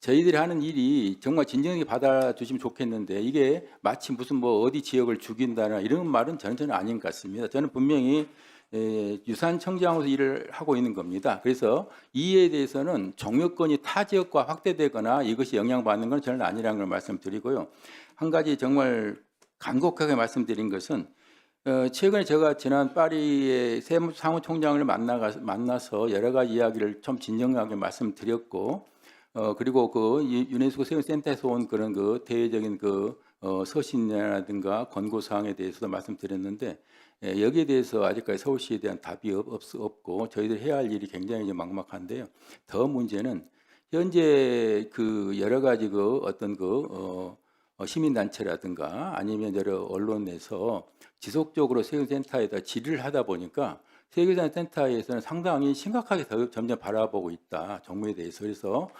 저희들이 하는 일이 정말 진정하게 받아주시면 좋겠는데 이게 마치 무슨 뭐 어디 지역을 죽인다나 이런 말은 저는 아닌 것 같습니다. 저는 분명히 유산청장으로서 일을 하고 있는 겁니다. 그래서 이에 대해서는 종묘권이 타 지역과 확대되거나 이것이 영향받는 건 저는 아니라는 걸 말씀드리고요. 한 가지 정말 간곡하게 말씀드린 것은 최근에 제가 지난 파리의 사무총장을 만나서 여러 가지 이야기를 좀 진정하게 말씀드렸고 그리고 그 유네스코 세계센터에서 온 그런 그 대외적인 그 서신이라든가 권고 사항에 대해서도 말씀드렸는데 여기에 대해서 아직까지 서울시에 대한 답이 없고 저희들이 해야 할 일이 굉장히 이제 막막한데요. 더 문제는 현재 그 여러 가지 그 어떤 그 시민단체라든가 아니면 여러 언론에서 지속적으로 세계센터에다 질의를 하다 보니까 세계유산센터에서는 상당히 심각하게 점점 바라보고 있다. 정부에 대해서. 그래서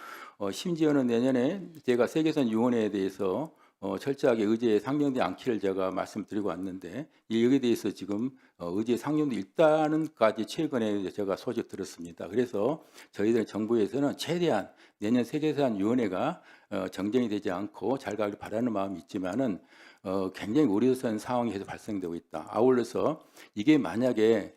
심지어는 내년에 제가 세계유산위원회에 대해서 철저하게 의제에 상정되지 않기를 제가 말씀드리고 왔는데 여기에 대해서 지금 의제에 상정돼 있다는까지 최근에 제가 소식 들었습니다. 그래서 저희들 정부에서는 최대한 내년 세계유산위원회가 정정이 되지 않고 잘 가길 바라는 마음이 있지만은 굉장히 우려스러운 상황이 계속 발생되고 있다. 아울러서 이게 만약에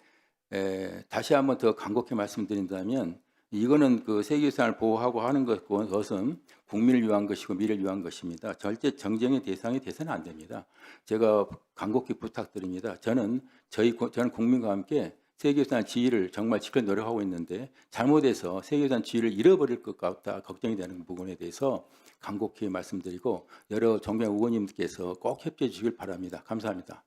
다시 한번 더 간곡히 말씀드린다면 이거는 그 세계유산을 보호하고 하는 것은 국민을 위한 것이고 미래를 위한 것입니다. 절대 정쟁의 대상이 돼서는 안 됩니다. 제가 간곡히 부탁드립니다. 저는 국민과 함께 세계유산 지위를 정말 지킬 노력하고 있는데 잘못해서 세계유산 지위를 잃어버릴 것 같다 걱정이 되는 부분에 대해서 간곡히 말씀드리고 여러 존경 의원님께서 꼭 협조해 주시길 바랍니다. 감사합니다.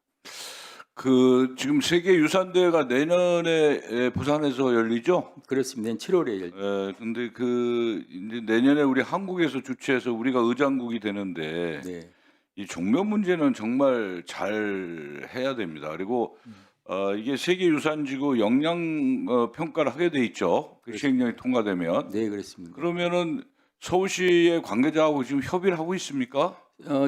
그 지금 세계유산대회가 내년에 부산에서 열리죠? 그렇습니다. 내년 7월에 열립니다. 근데 그 이제 내년에 우리 한국에서 주최해서 우리가 의장국이 되는데 네. 이 종묘 문제는 정말 잘 해야 됩니다. 그리고 이게 세계유산지구 영향 평가를 하게 돼 있죠. 그 시행령이 통과되면. 네, 그렇습니다. 그러면은 서울시의 관계자하고 지금 협의를 하고 있습니까?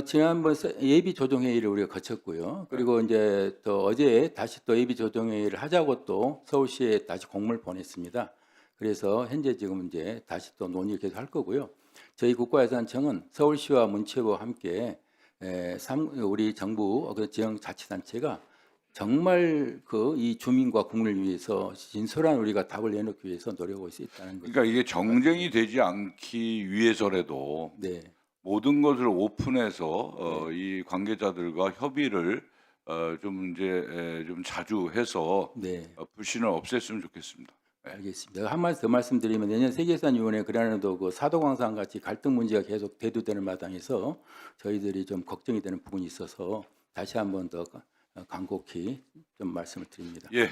지난번 예비 조정 회의를 우리가 거쳤고요. 그리고 이제 또 어제 다시 또 예비 조정 회의를 하자고 또 서울시에 다시 공문을 보냈습니다. 그래서 현재 지금 이제 다시 또 논의를 계속 할 거고요. 저희 국가예산청은 서울시와 문체부와 함께 우리 정부 그 지역자치단체가 정말 그 이 주민과 국민을 위해서 진솔한 우리가 답을 내놓기 위해서 노력하고 있다는 거죠. 그러니까 이게 정쟁이 되지 않기 위해서라도 네. 모든 것을 오픈해서 이 관계자들과 협의를 좀 이제 좀 자주 해서 네. 불신을 없앴으면 좋겠습니다. 알겠습니다. 한 말씀 더 말씀드리면 내년 세계유산위원회 그날에도 그 사도광산 같이 갈등 문제가 계속 대두되는 마당에서 저희들이 좀 걱정이 되는 부분이 있어서 다시 한번 더 간곡히 좀 말씀을 드립니다. 예,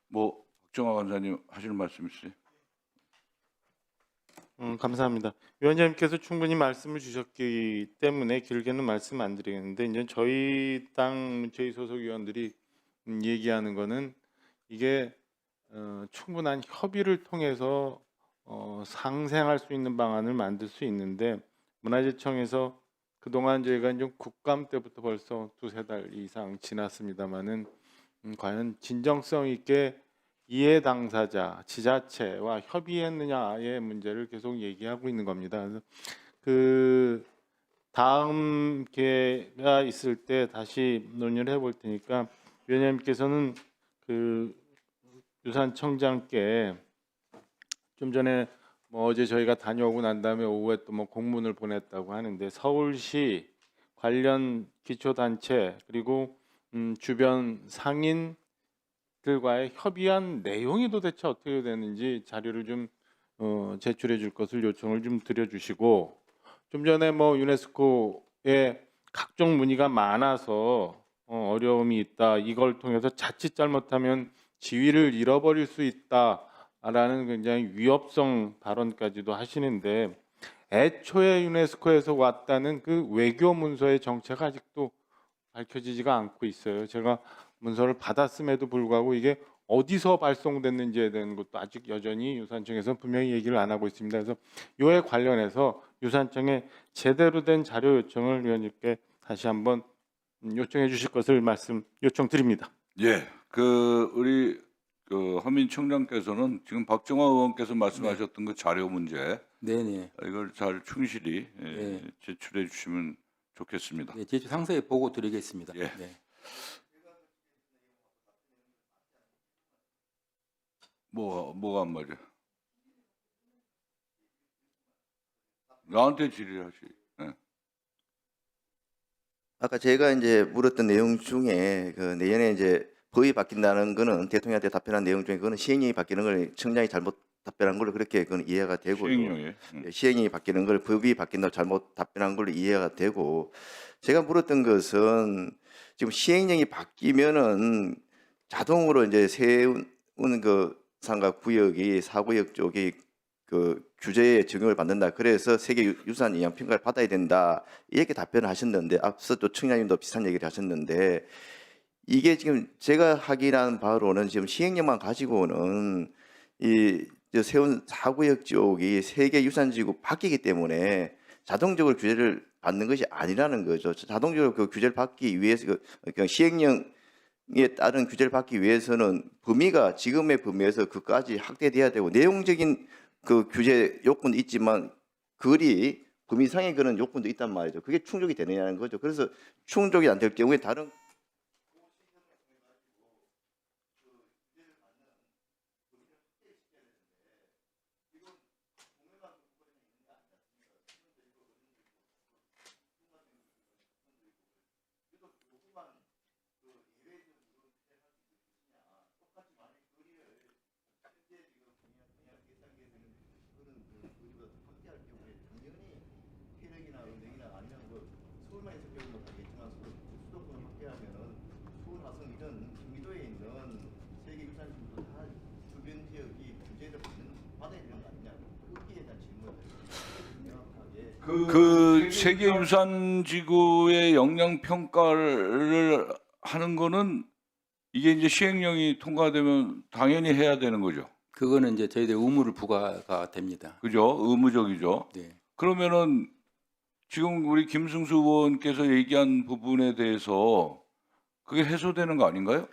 뭐 박정화 간사님 하실 말씀 있으세요? 감사합니다. 위원장님께서 충분히 말씀을 주셨기 때문에 길게는 말씀 안 드리겠는데 이제 저희 당 저희 소속 의원들이 얘기하는 거는 이게 충분한 협의를 통해서 상생할 수 있는 방안을 만들 수 있는데 문화재청에서 그동안 저희가 이제 국감 때부터 벌써 두세 달 이상 지났습니다마는 과연 진정성 있게 이해 당사자, 지자체와 협의했느냐의 문제를 계속 얘기하고 있는 겁니다. 그래서 그 다음 기회가 있을 때 다시 논의를 해볼 테니까 위원장님께서는 그 유산청장께 좀 전에 뭐 어제 저희가 다녀오고 난 다음에 오후에 또 뭐 공문을 보냈다고 하는데 서울시 관련 기초단체 그리고 주변 상인들과의 협의한 내용이 도대체 어떻게 되는지 자료를 좀 제출해 줄 것을 요청을 좀 드려주시고 좀 전에 뭐 유네스코에 각종 문의가 많아서 어려움이 있다. 이걸 통해서 자칫 잘못하면 지위를 잃어버릴 수 있다라는 굉장히 위협성 발언까지도 하시는데 애초에 유네스코에서 왔다는 그 외교 문서의 정체가 아직도 밝혀지지가 않고 있어요. 제가 문서를 받았음에도 불구하고 이게 어디서 발송됐는지에 대한 것도 아직 여전히 유산청에서 분명히 얘기를 안 하고 있습니다. 그래서 이에 관련해서 유산청에 제대로 된 자료 요청을 위원님께 다시 한번 요청해 주실 것을 말씀 요청드립니다. 예, 우리 허민 청장께서는 지금 박정화 의원께서 말씀하셨던 그 자료 문제, 네네. 이걸 잘 충실히 네. 제출해 주시면 좋겠습니다. 네, 제주 상세히 보고 드리겠습니다. 예. 네. 뭐가 안 맞아? 나한테 질의하시. 예. 아까 제가 이제 물었던 내용 중에 그 내년에 이제 법이 바뀐다는 거는 대통령한테 답변한 내용 중에 그거는 시행령이 바뀌는 걸 청장이 잘못 답변한 걸로 그렇게 그건 이해가 되고요. 시행령에. 시행령이 바뀌는 걸 법이 바뀐다고 잘못 답변한 걸로 이해가 되고 제가 물었던 것은 지금 시행령이 바뀌면은 자동으로 이제 세운 그 상가 구역이 사구역 쪽이 그 규제에 적용을 받는다. 그래서 세계 유산 인양 평가를 받아야 된다. 이렇게 답변을 하셨는데 앞서 또 청장님도 비슷한 얘기를 하셨는데 이게 지금 제가 확인한 바로는 지금 시행령만 가지고는 이 세운 사구역 쪽이 세계 유산지구 바뀌기 때문에 자동적으로 규제를 받는 것이 아니라는 거죠. 자동적으로 그 규제를 받기 위해서 그러니까 시행령에 따른 규제를 받기 위해서는 범위가 지금의 범위에서 그까지 확대돼야 되고 내용적인 그 규제 요건도 있지만 거리 범위상의 그런 요건도 있단 말이죠. 그게 충족이 되느냐는 거죠. 그래서 충족이 안 될 경우에 다른 그 세계 유산 지구의 영향 평가를 하는 거는 이게 이제 시행령이 통과되면 당연히 해야 되는 거죠. 그거는 이제 저희들 의무를 부과가 됩니다. 그죠? 의무적이죠. 네. 그러면은 지금 우리 김승수 의원께서 얘기한 부분에 대해서 그게 해소되는 거 아닌가요?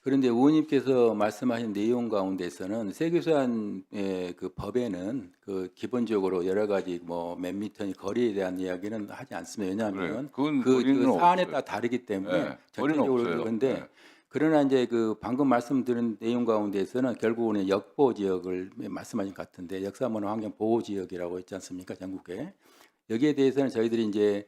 그런데 의원님께서 말씀하신 내용 가운데서는 세계유산의 그 법에는 그 기본적으로 여러 가지 뭐 몇 미터니 거리에 대한 이야기는 하지 않습니다. 그래요. 왜냐하면 그건 그 거리는 사안에 없어요. 따라 다르기 때문에 네, 거리는 전체적으로 없어요. 그런데 네. 그러나 이제 그 방금 말씀드린 내용 가운데서는 결국은 역보 지역을 말씀하신 것 같은데 역사문화 환경 보호 지역이라고 있지 않습니까? 전국에 여기에 대해서는 저희들이 이제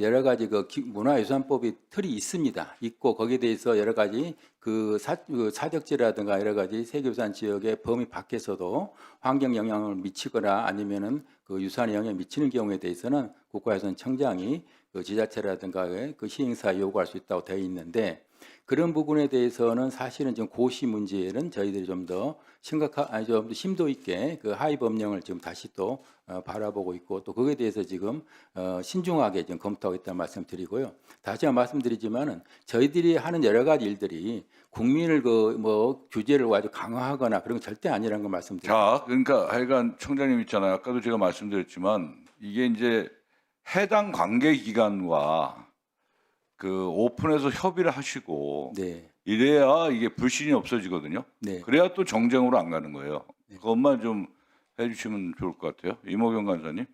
여러 가지 그 문화유산법이 틀이 있습니다. 있고 거기에 대해서 여러 가지 그 사적지라든가 여러 가지 세계유산 지역의 범위 밖에서도 환경 영향을 미치거나 아니면은 그 유산에 영향을 미치는 경우에 대해서는 국가유산청장이 그 지자체라든가 그 시행사에 요구할 수 있다고 되어 있는데 그런 부분에 대해서는 사실은 좀 고시 문제는 저희들이 좀 더 좀 더 심도 있게 그 하위 법령을 지금 다시 또 바라보고 있고 또 거기에 대해서 지금 신중하게 지금 검토하고 있다는 말씀드리고요. 다시 한번 말씀드리지만은 저희들이 하는 여러 가지 일들이 국민을 그 뭐 규제를 아주 강화하거나 그런 건 절대 아니라는 걸 말씀드립니다. 자, 그러니까 하여간 청장님 있잖아요. 아까도 제가 말씀드렸지만 이게 이제 해당 관계기관과 그 오픈해서 협의를 하시고 네, 이래야 이게 불신이 없어지거든요. 네. 그래야 또 정쟁으로 안 가는 거예요. 그것만 좀 해주시면 좋을 것 같아요. 이모경 간사님.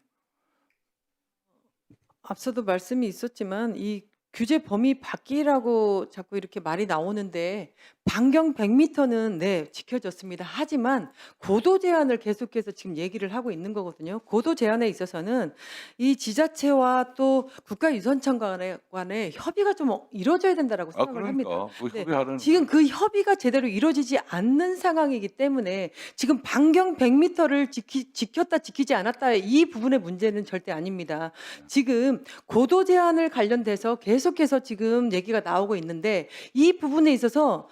앞서도 말씀이 있었지만 이 규제 범위 밖이라고 자꾸 이렇게 말이 나오는데 반경 100m는 네, 지켜졌습니다. 하지만 고도 제한을 계속해서 지금 얘기를 하고 있는 거거든요. 고도 제한에 있어서는 이 지자체와 또 국가유산청 간의 협의가 좀 이루어져야 된다라고 아, 생각을 합니다. 그러니까 그 네, 협의하는 지금 그 협의가 제대로 이루어지지 않는 상황이기 때문에 지금 반경 100m를 지켰다 지키지 않았다 이 부분의 문제는 절대 아닙니다. 지금 고도 제한을 관련돼서 계속해서 지금 얘기가 나오고 있는데 이 부분에 있어서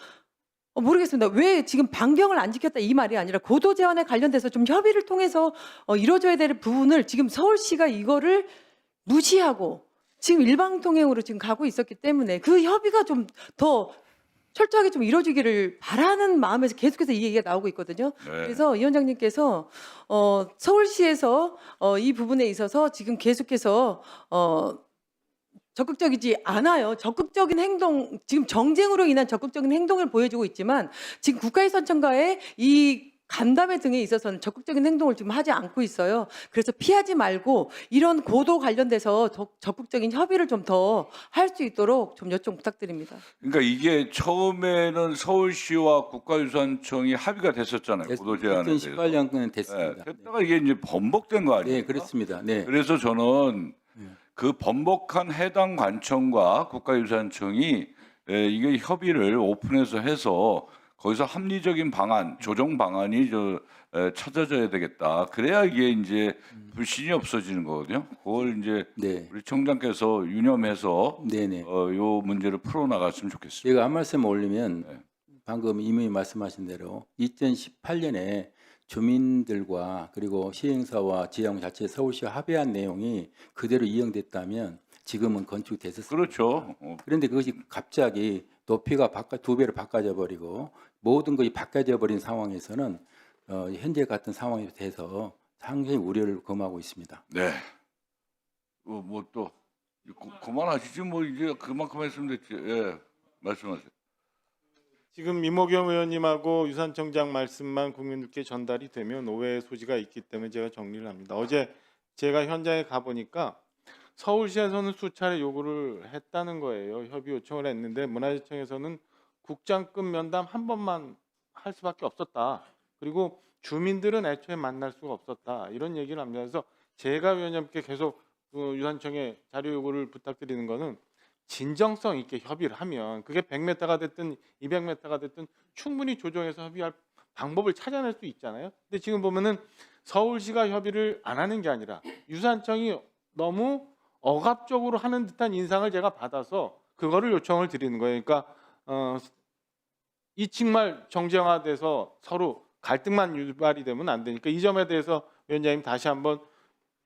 모르겠습니다. 왜 지금 반경을 안 지켰다 이 말이 아니라 고도 제한에 관련돼서 좀 협의를 통해서 이루어져야 될 부분을 지금 서울시가 이거를 무시하고 지금 일방통행으로 지금 가고 있었기 때문에 그 협의가 좀 더 철저하게 좀 이루어지기를 바라는 마음에서 계속해서 이 얘기가 나오고 있거든요. 네. 그래서 위원장님께서 서울시에서 이 부분에 있어서 지금 계속해서 적극적이지 않아요. 적극적인 행동, 지금 정쟁으로 인한 적극적인 행동을 보여주고 있지만 지금 국가유산청과의 이 간담회 등에 있어서는 적극적인 행동을 지금 하지 않고 있어요. 그래서 피하지 말고 이런 고도 관련돼서 적극적인 협의를 좀 더 할 수 있도록 좀 요청 부탁드립니다. 그러니까 이게 처음에는 서울시와 국가유산청이 합의가 됐었잖아요. 고도 제한에 대해서. 2018년은 됐습니다. 네, 됐다가 이게 이제 번복된 거 아니에요? 네, 그렇습니다. 네. 그래서 저는 그 번복한 해당 관청과 국가유산청이 이게 협의를 오픈해서 해서 거기서 합리적인 방안, 조정 방안이 찾아져야 되겠다. 그래야 이게 이제 불신이 없어지는 거거든요. 그걸 이제 네. 우리 청장께서 유념해서 네네. 요 문제를 풀어나갔으면 좋겠습니다. 제가 한 말씀 올리면 네. 방금 이미 말씀하신 대로 2018년에 주민들과 그리고 시행사와 지자체 자체 서울시와 합의한 내용이 그대로 이행됐다면 지금은 건축됐었습니다. 그렇죠. 그런데 그것이 갑자기 높이가 두 배로 바꿔져 버리고 모든 것이 바꿔져 버린 상황에서는 현재 같은 상황이 돼서 상당히 우려를 금하고 있습니다. 네. 뭐 또 그만하시지 뭐 이제 그만큼 했으면 됐지. 예, 말씀하세요. 지금 이모경 의원님하고 유산청장 말씀만 국민들께 전달이 되면 오해의 소지가 있기 때문에 제가 정리를 합니다. 어제 제가 현장에 가보니까 서울시에서는 수차례 요구를 했다는 거예요. 협의 요청을 했는데 문화재청에서는 국장급 면담 한 번만 할 수밖에 없었다. 그리고 주민들은 애초에 만날 수가 없었다. 이런 얘기를 합니다. 그래서 제가 위원장님께 계속 유산청에 자료 요구를 부탁드리는 거는 진정성 있게 협의를 하면 그게 100m가 됐든 200m가 됐든 충분히 조정해서 협의할 방법을 찾아낼 수 있잖아요. 근데 지금 보면은 서울시가 협의를 안 하는 게 아니라 유산청이 너무 억압적으로 하는 듯한 인상을 제가 받아서 그거를 요청을 드리는 거예요. 그러니까 이 정말 정쟁화돼서 서로 갈등만 유발이 되면 안 되니까 이 점에 대해서 위원장님 다시 한번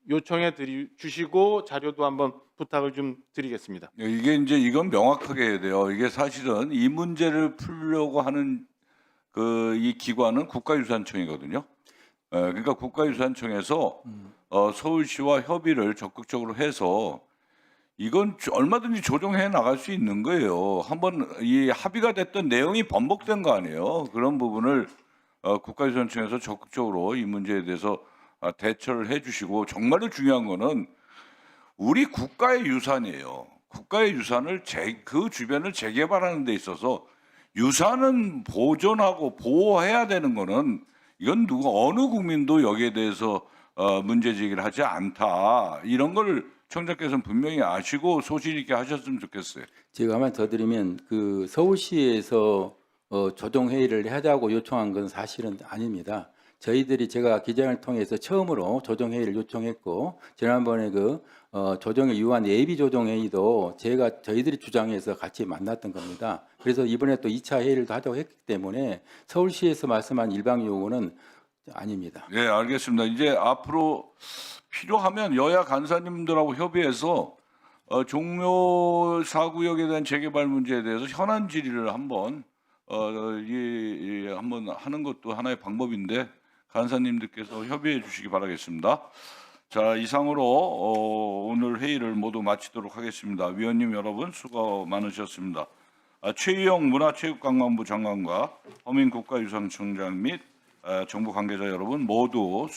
요청해 주시고 자료도 한번 부탁을 좀 드리겠습니다. 이게 이제 이건 명확하게 해야 돼요. 이게 사실은 이 문제를 풀려고 하는 이 기관은 국가유산청이거든요. 그러니까 국가유산청에서 서울시와 협의를 적극적으로 해서 이건 얼마든지 조정해 나갈 수 있는 거예요. 한번 이 합의가 됐던 내용이 번복된 거 아니에요. 그런 부분을 국가유산청에서 적극적으로 이 문제에 대해서 대처를 해주시고, 정말로 중요한 거는 우리 국가의 유산이에요. 국가의 유산을 그 주변을 재개발하는 데 있어서 유산은 보존하고 보호해야 되는 거는, 이건 어느 국민도 여기에 대해서 문제 제기를 하지 않다. 이런 걸 청장께서는 분명히 아시고 소신 있게 하셨으면 좋겠어요. 제가 한번 더 드리면 그 서울시에서 조정 회의를 하자고 요청한 건 사실은 아닙니다. 저희들이 제가 기자회견을 통해서 처음으로 조정 회의를 요청했고, 지난번에 그 조정에 유한 예비 조정 회의도 저희들이 주장해서 같이 만났던 겁니다. 그래서 이번에 또 2차 회의를 하자고 했기 때문에 서울시에서 말씀한 일방 요구는 아닙니다. 예, 알겠습니다. 이제 앞으로 필요하면 여야 간사님들하고 협의해서 종묘 4구역에 대한 재개발 문제에 대해서 현안 질의를 한번 한번 하는 것도 하나의 방법인데, 간사님들께서 협의해 주시기 바라겠습니다. 자, 이상으로 오늘 회의를 모두 마치도록 하겠습니다. 위원님 여러분 수고 많으셨습니다. 최희영 문화체육관광부 장관과 허민 국가유산청장 및 정부 관계자 여러분 모두